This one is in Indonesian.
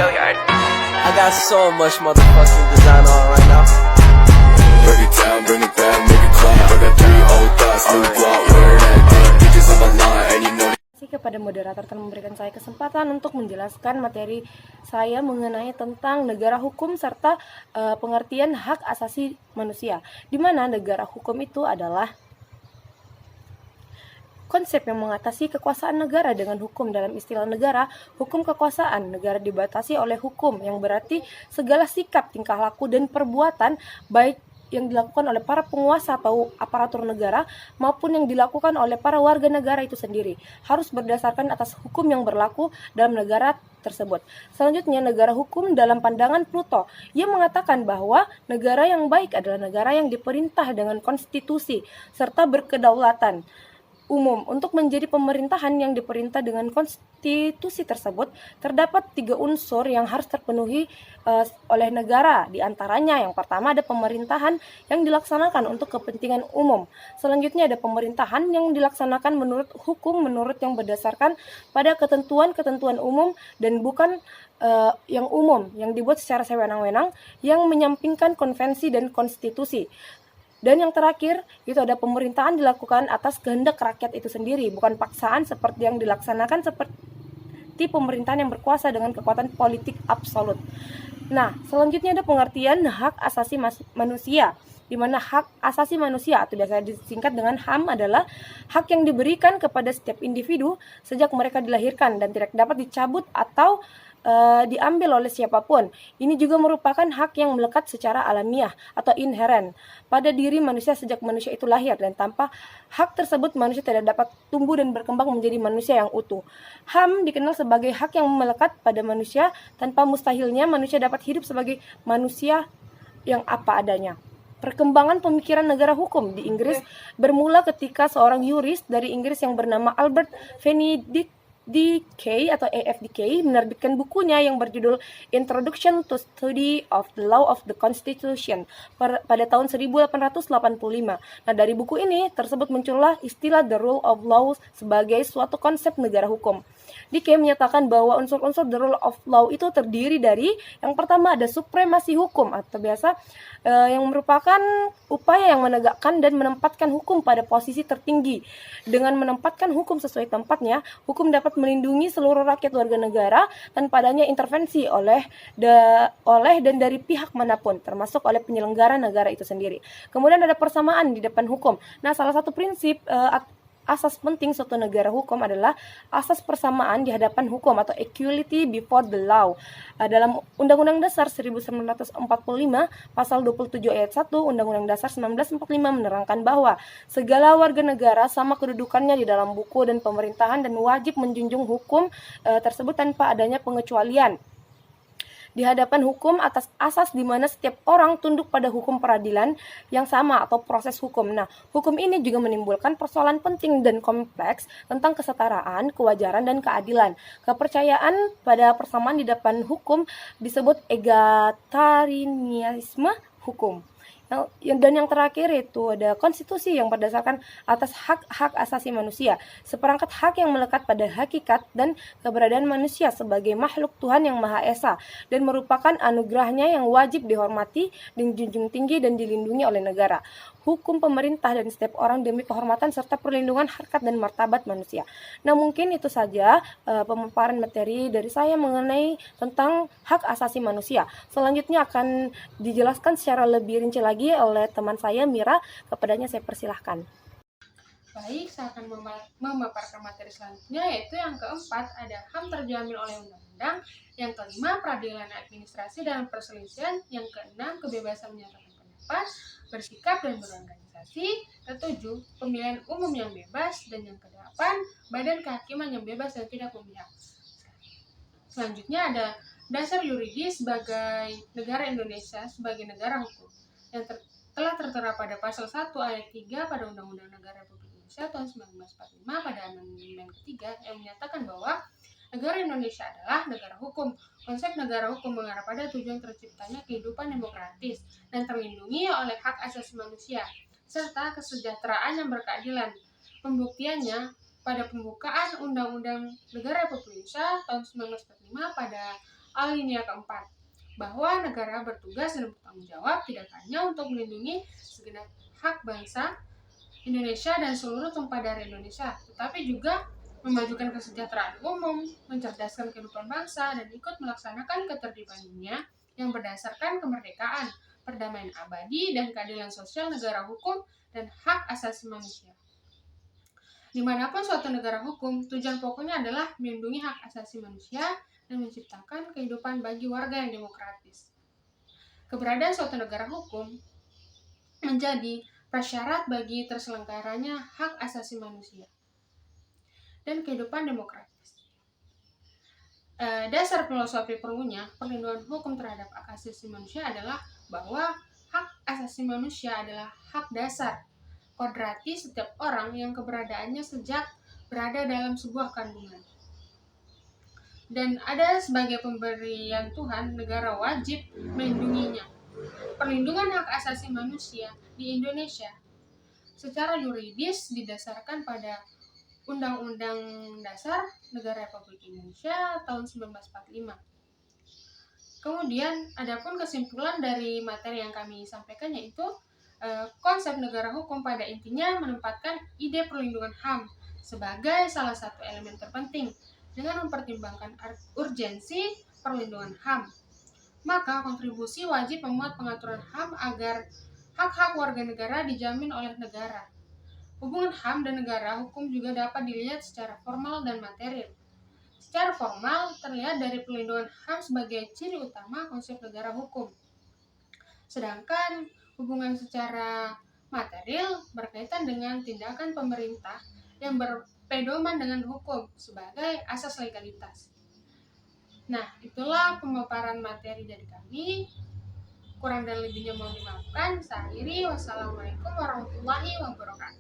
I got so much motherfucking design on right now. Break it down, bring it back, make it clap. I got 3 old thoughts, new block, where that dick, bitches on my line, and you know. Kepada moderator telah memberikan saya kesempatan untuk menjelaskan materi saya mengenai tentang negara hukum serta pengertian hak asasi manusia, di mana negara hukum itu adalah konsep yang mengatasi kekuasaan negara dengan hukum. Dalam istilah negara, hukum kekuasaan negara dibatasi oleh hukum, yang berarti segala sikap, tingkah laku, dan perbuatan baik yang dilakukan oleh para penguasa atau aparatur negara maupun yang dilakukan oleh para warga negara itu sendiri harus berdasarkan atas hukum yang berlaku dalam negara tersebut. Selanjutnya, negara hukum dalam pandangan Pluto, ia mengatakan bahwa negara yang baik adalah negara yang diperintah dengan konstitusi serta berkedaulatan umum. Untuk menjadi pemerintahan yang diperintah dengan konstitusi tersebut, terdapat 3 unsur yang harus terpenuhi oleh negara. Di antaranya, yang pertama ada pemerintahan yang dilaksanakan untuk kepentingan umum. Selanjutnya ada pemerintahan yang dilaksanakan menurut hukum, menurut yang berdasarkan pada ketentuan-ketentuan umum dan bukan yang umum, yang dibuat secara sewenang-wenang, yang menyampingkan konvensi dan konstitusi. Dan yang terakhir, itu ada pemerintahan dilakukan atas kehendak rakyat itu sendiri, bukan paksaan seperti yang dilaksanakan seperti pemerintahan yang berkuasa dengan kekuatan politik absolut. Nah, selanjutnya ada pengertian hak asasi manusia, di mana hak asasi manusia atau biasa disingkat dengan HAM adalah hak yang diberikan kepada setiap individu sejak mereka dilahirkan dan tidak dapat dicabut atau diambil oleh siapapun. Ini juga merupakan hak yang melekat secara alamiah atau inheren pada diri manusia sejak manusia itu lahir, dan tanpa hak tersebut manusia tidak dapat tumbuh dan berkembang menjadi manusia yang utuh. HAM dikenal sebagai hak yang melekat pada manusia, tanpa mustahilnya manusia dapat hidup sebagai manusia yang apa adanya. Perkembangan pemikiran negara hukum di Inggris bermula ketika seorang yuris dari Inggris yang bernama Albert Benedict DK atau AFDK menerbitkan bukunya yang berjudul Introduction to Study of the Law of the Constitution pada tahun 1885. Nah, dari buku ini tersebut muncullah istilah the rule of law sebagai suatu konsep negara hukum. DK menyatakan bahwa unsur-unsur the rule of law itu terdiri dari, yang pertama ada supremasi hukum atau biasa yang merupakan upaya yang menegakkan dan menempatkan hukum pada posisi tertinggi. Dengan menempatkan hukum sesuai tempatnya, hukum dapat melindungi seluruh rakyat warga negara tanpa adanya intervensi oleh dan dari pihak manapun, termasuk oleh penyelenggara negara itu sendiri. Kemudian ada persamaan di depan hukum. Nah, salah satu prinsip asas penting suatu negara hukum adalah asas persamaan di hadapan hukum atau equality before the law. Dalam Undang-Undang Dasar 1945 pasal 27 ayat 1 Undang-Undang Dasar 1945 menerangkan bahwa segala warga negara sama kedudukannya di dalam buku dan pemerintahan dan wajib menjunjung hukum tersebut tanpa adanya pengecualian di hadapan hukum atas asas di mana setiap orang tunduk pada hukum peradilan yang sama atau proses hukum. Nah, hukum ini juga menimbulkan persoalan penting dan kompleks tentang kesetaraan, kewajaran, dan keadilan. Kepercayaan pada persamaan di depan hukum disebut egalitarianisme hukum. Dan yang terakhir itu ada konstitusi yang berdasarkan atas hak-hak asasi manusia, seperangkat hak yang melekat pada hakikat dan keberadaan manusia sebagai makhluk Tuhan yang Maha Esa dan merupakan anugerahnya yang wajib dihormati, dijunjung tinggi, dan dilindungi oleh negara, hukum pemerintah, dan setiap orang demi kehormatan serta perlindungan harkat dan martabat manusia. Nah, mungkin itu saja pemaparan materi dari saya mengenai tentang hak asasi manusia. Selanjutnya akan dijelaskan secara lebih rinci lagi oleh teman saya Mira. Kepadanya saya persilahkan. Baik, saya akan memaparkan materi selanjutnya, yaitu yang keempat ada HAM terjamin oleh undang-undang, yang kelima peradilan administrasi dan perselisihan, yang keenam kebebasan menyatakan pendapat, bersikap dan berorganisasi, ketujuh pemilihan umum yang bebas, dan yang kedelapan badan kehakiman yang bebas dan tidak memihak. Selanjutnya ada dasar yuridis sebagai negara Indonesia sebagai negara hukum yang telah tertera pada pasal 1 ayat 3 pada Undang-Undang Negara Republik Indonesia tahun 1945 pada amandemen ketiga yang menyatakan bahwa negara Indonesia adalah negara hukum. Konsep negara hukum mengarah pada tujuan terciptanya kehidupan demokratis dan terlindungi oleh hak asasi manusia serta kesejahteraan yang berkeadilan. Pembuktiannya pada pembukaan Undang-Undang Negara Republik Indonesia tahun 1945 pada alinea keempat, bahwa negara bertugas dan bertanggung jawab tidak hanya untuk melindungi segenap hak bangsa Indonesia dan seluruh tumpah darah Indonesia, tetapi juga memajukan kesejahteraan umum, mencerdaskan kehidupan bangsa, dan ikut melaksanakan ketertiban dunia yang berdasarkan kemerdekaan, perdamaian abadi, dan keadilan sosial negara hukum dan hak asasi manusia. Dimanapun suatu negara hukum, tujuan pokoknya adalah melindungi hak asasi manusia dan menciptakan kehidupan bagi warga yang demokratis. Keberadaan suatu negara hukum menjadi prasyarat bagi terselenggaranya hak asasi manusia dan kehidupan demokratis. Dasar filosofi perlunya perlindungan hukum terhadap hak asasi manusia adalah bahwa hak asasi manusia adalah hak dasar kodrati setiap orang yang keberadaannya sejak berada dalam sebuah kandungan. Dan ada sebagai pemberian Tuhan, negara wajib melindunginya. Perlindungan hak asasi manusia di Indonesia secara yuridis didasarkan pada Undang-Undang Dasar Negara Republik Indonesia tahun 1945. Kemudian, adapun kesimpulan dari materi yang kami sampaikan yaitu konsep negara hukum pada intinya menempatkan ide perlindungan HAM sebagai salah satu elemen terpenting dengan mempertimbangkan urgensi perlindungan HAM. Maka kontribusi wajib memuat pengaturan HAM agar hak-hak warga negara dijamin oleh negara. Hubungan HAM dan negara hukum juga dapat dilihat secara formal dan material. Secara formal, terlihat dari perlindungan HAM sebagai ciri utama konsep negara hukum. Sedangkan hubungan secara material berkaitan dengan tindakan pemerintah yang berpedoman dengan hukum sebagai asas legalitas. Nah, itulah pemaparan materi dari kami. Kurang dan lebihnya mohon dimaafkan. Saya akhiri. Wassalamualaikum warahmatullahi wabarakatuh.